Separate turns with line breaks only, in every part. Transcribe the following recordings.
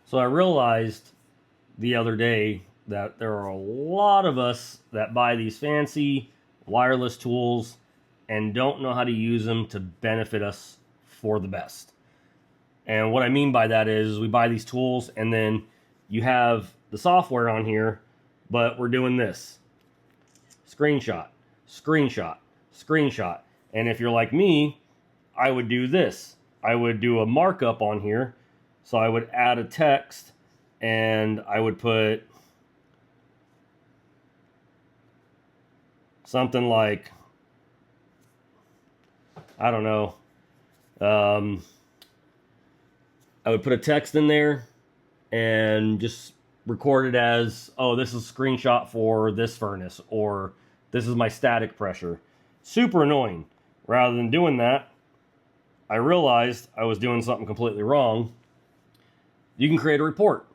So I realized the other day that there are a lot of us that buy these fancy wireless tools and don't know how to use them to benefit us for the best. And what I mean by that is we buy these tools and then you have the software on here, but we're doing this. Screenshot, screenshot, screenshot. And if you're like me, I would do this. I would do a markup on here. So I would add a text and I would put something like, I don't know, I would put a text in there and just record it as, oh, this is a screenshot for this furnace, or this is my static pressure. Super annoying. Rather than doing that, I realized I was doing something completely wrong. You can create a report.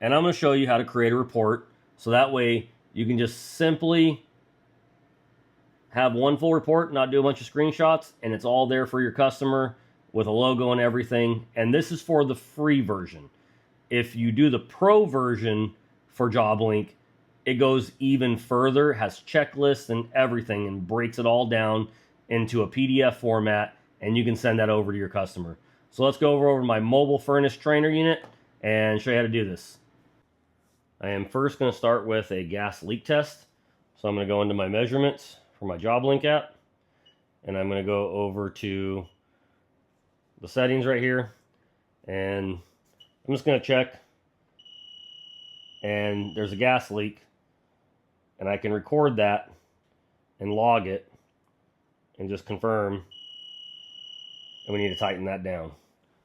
And I'm going to show you how to create a report so that way you can just simply have one full report, not do a bunch of screenshots, and it's all there for your customer with a logo and everything. And this is for the free version. If you do the pro version for Joblink, it goes even further, has checklists and everything, and breaks it all down into a PDF format, and you can send that over to your customer. So let's go over my mobile furnace trainer unit and show you how to do this. I am first going to start with a gas leak test. So I'm going to go into my measurements for my Joblink app, and I'm going to go over to the settings right here, and I'm just going to check, and there's a gas leak, and I can record that and log it and just confirm, and we need to tighten that down.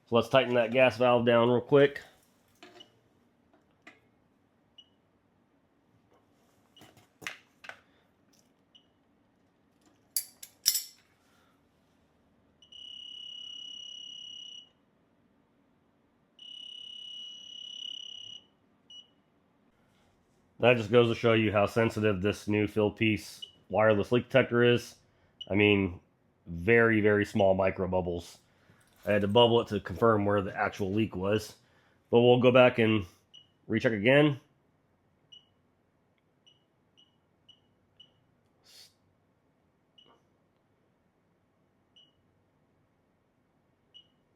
So let's tighten that gas valve down real quick. That just goes to show you how sensitive this new Fieldpiece wireless leak detector is. I mean, very, very small micro bubbles. I had to bubble it to confirm where the actual leak was. But we'll go back and recheck again.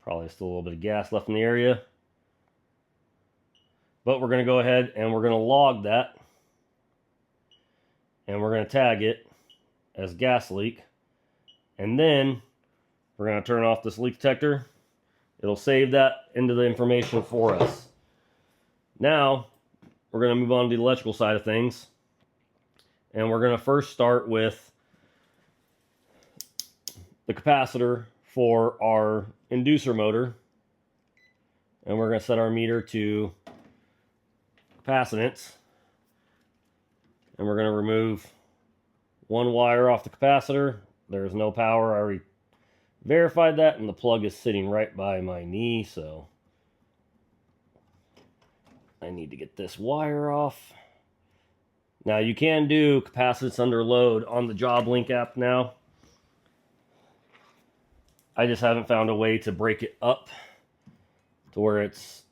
Probably still a little bit of gas left in the area. But we're going to go ahead and we're going to log that. And we're going to tag it as gas leak. And then we're going to turn off this leak detector. It'll save that into the information for us. Now, we're going to move on to the electrical side of things. And we're going to first start with the capacitor for our inducer motor. And we're going to set our meter to capacitance. And we're going to remove one wire off the capacitor. There's no power. I already verified that, and the plug is sitting right by my knee, so I need to get this wire off. Now, you can do capacitance under load on the Joblink app now. I just haven't found a way to break it up to where it's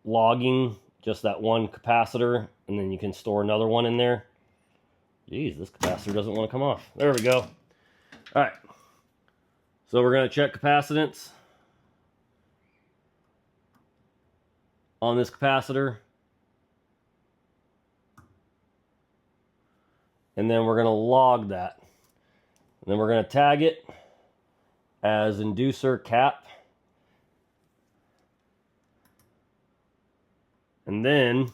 logging just that one capacitor, and then you can store another one in there. Geez, this capacitor doesn't want to come off. There we go. All right. So we're going to check capacitance on this capacitor. And then we're going to log that. And then we're going to tag it as inducer cap. And then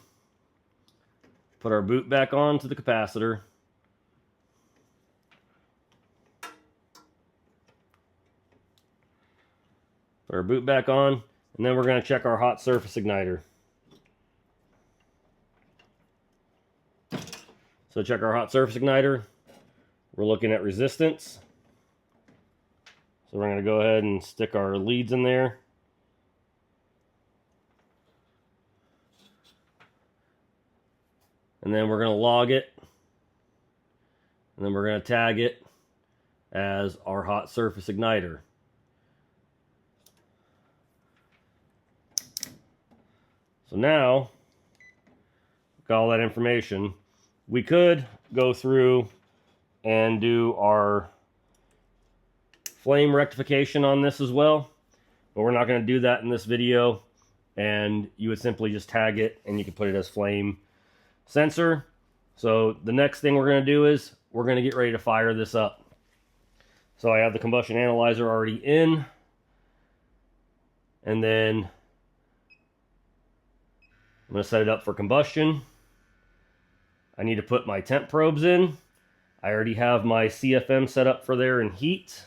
put our boot back on to the capacitor. Put our boot back on, and then we're going to check our hot surface igniter. So check our hot surface igniter. We're looking at resistance. So we're going to go ahead and stick our leads in there. And then we're going to log it. And then we're going to tag it as our hot surface igniter. So now, got all that information. We could go through and do our flame rectification on this as well, but we're not going to do that in this video. And you would simply just tag it and you can put it as flame sensor. So the next thing we're going to do is we're going to get ready to fire this up. So I have the combustion analyzer already in, and then I'm going to set it up for combustion. I need to put my temp probes in. I already have my CFM set up for there in heat.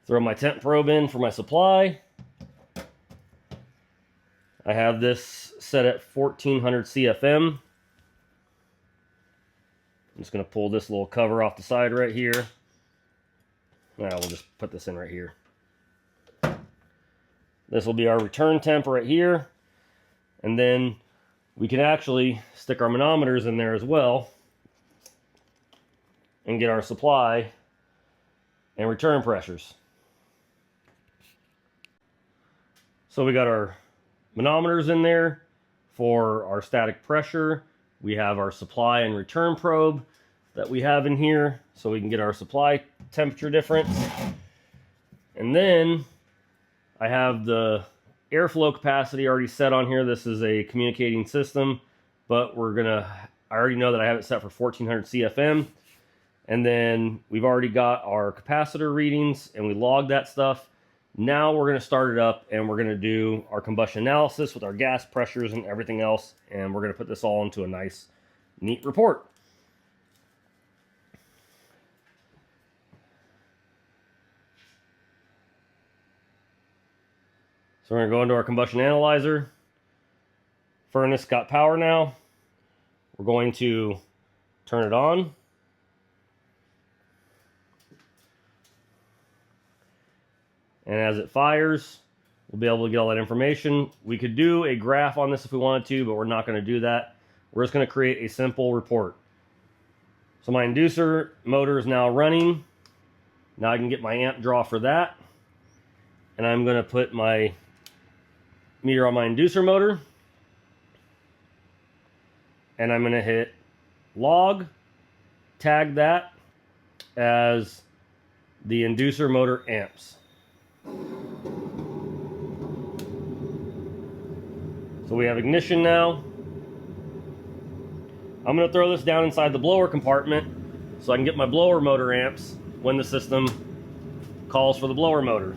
Throw my temp probe in for my supply. I have this set at 1400 CFM. I'm just going to pull this little cover off the side right here. Now we'll just put this in right here. This will be our return temp right here. And then we can actually stick our manometers in there as well and get our supply and return pressures. So we got our manometers in there for our static pressure. We have our supply and return probe that we have in here so we can get our supply temperature difference. And then I have the airflow capacity already set on here. This is a communicating system, but I already know that I have it set for 1400 CFM. And then we've already got our capacitor readings and we logged that stuff. Now we're going to start it up and we're going to do our combustion analysis with our gas pressures and everything else. And we're going to put this all into a nice, neat report. So we're going to go into our combustion analyzer. Furnace got power now. We're going to turn it on. And as it fires, we'll be able to get all that information. We could do a graph on this if we wanted to, but we're not going to do that. We're just going to create a simple report. So my inducer motor is now running. Now I can get my amp draw for that. And I'm going to put my meter on my inducer motor. And I'm going to hit log, tag that as the inducer motor amps. So we have ignition now. I'm going to throw this down inside the blower compartment so I can get my blower motor amps when the system calls for the blower motor.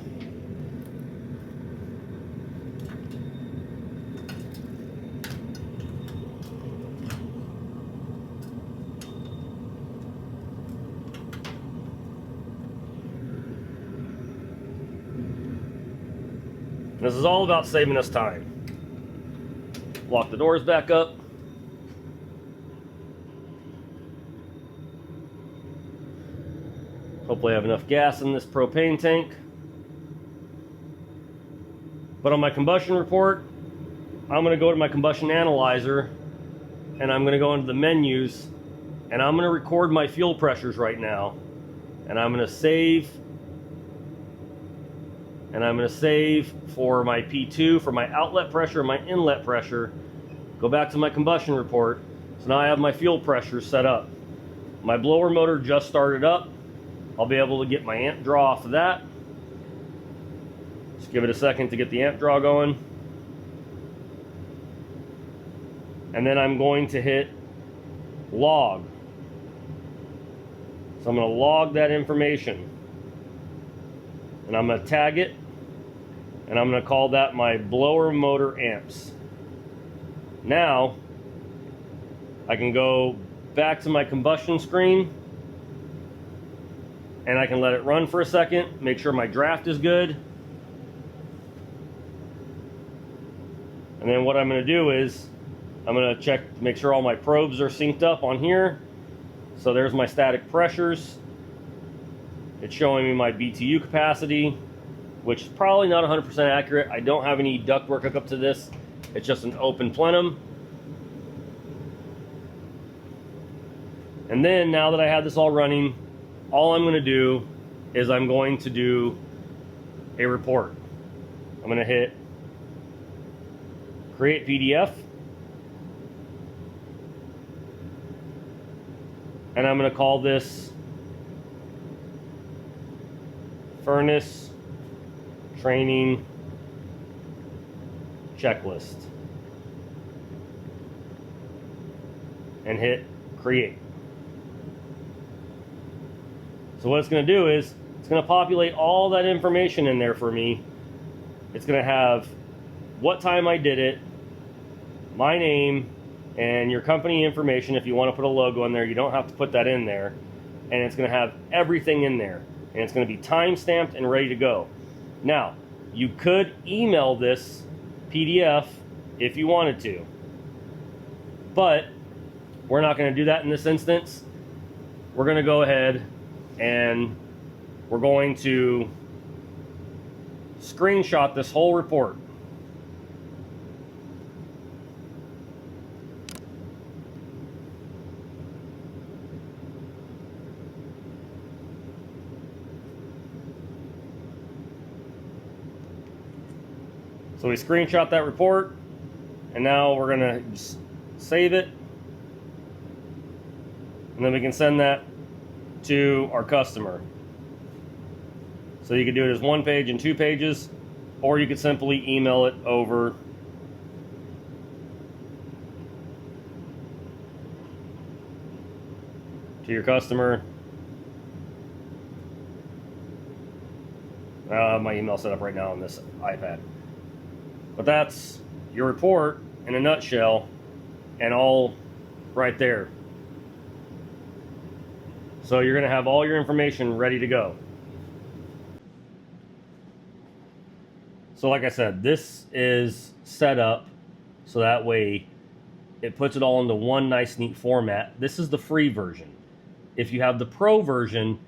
This is all about saving us time. Lock the doors back up. Hopefully I have enough gas in this propane tank. But on my combustion report, I'm going to go to my combustion analyzer and I'm going to go into the menus and I'm going to record my fuel pressures right now. And I'm going to save. And I'm going to save for my P2, for my outlet pressure and my inlet pressure. Go back to my combustion report. So now I have my fuel pressure set up. My blower motor just started up. I'll be able to get my amp draw off of that. Just give it a second to get the amp draw going. And then I'm going to hit log. So I'm going to log that information. And I'm going to tag it. And I'm going to call that my blower motor amps. Now, I can go back to my combustion screen. And I can let it run for a second. Make sure my draft is good. And then what I'm going to do is, I'm going to check, make sure all my probes are synced up on here. So there's my static pressures. It's showing me my BTU capacity, which is probably not 100% accurate. I don't have any ductwork hooked up to this. It's just an open plenum. And then now that I have this all running, all I'm going to do is I'm going to do a report. I'm going to hit create PDF. And I'm going to call this furnace training checklist. And hit create. So what it's going to do is it's going to populate all that information in there for me. It's going to have what time I did it, my name, and your company information. If you want to put a logo in there, you don't have to put that in there. And it's going to have everything in there. And it's going to be time stamped and ready to go. Now, you could email this PDF if you wanted to. But we're not going to do that in this instance. We're going to go ahead and we're going to screenshot this whole report. So we screenshot that report, and now we're gonna just save it, and then we can send that to our customer. So you could do it as 1 page and 2 pages, or you could simply email it over to your customer. My email set up right now on this iPad. But that's your report in a nutshell, and all right there. So you're going to have all your information ready to go. So like I said, this is set up so that way it puts it all into one nice neat format. This is the free version. If you have the pro version,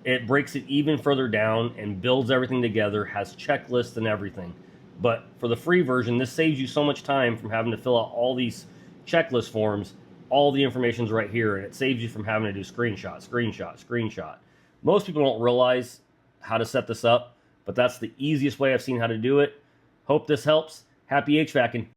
it breaks it even further down and builds everything together, has checklists and everything. But for the free version, this saves you so much time from having to fill out all these checklist forms. All the information's right here, and it saves you from having to do screenshot. Most people don't realize how to set this up, but that's the easiest way I've seen how to do it. Hope this helps. Happy HVACing.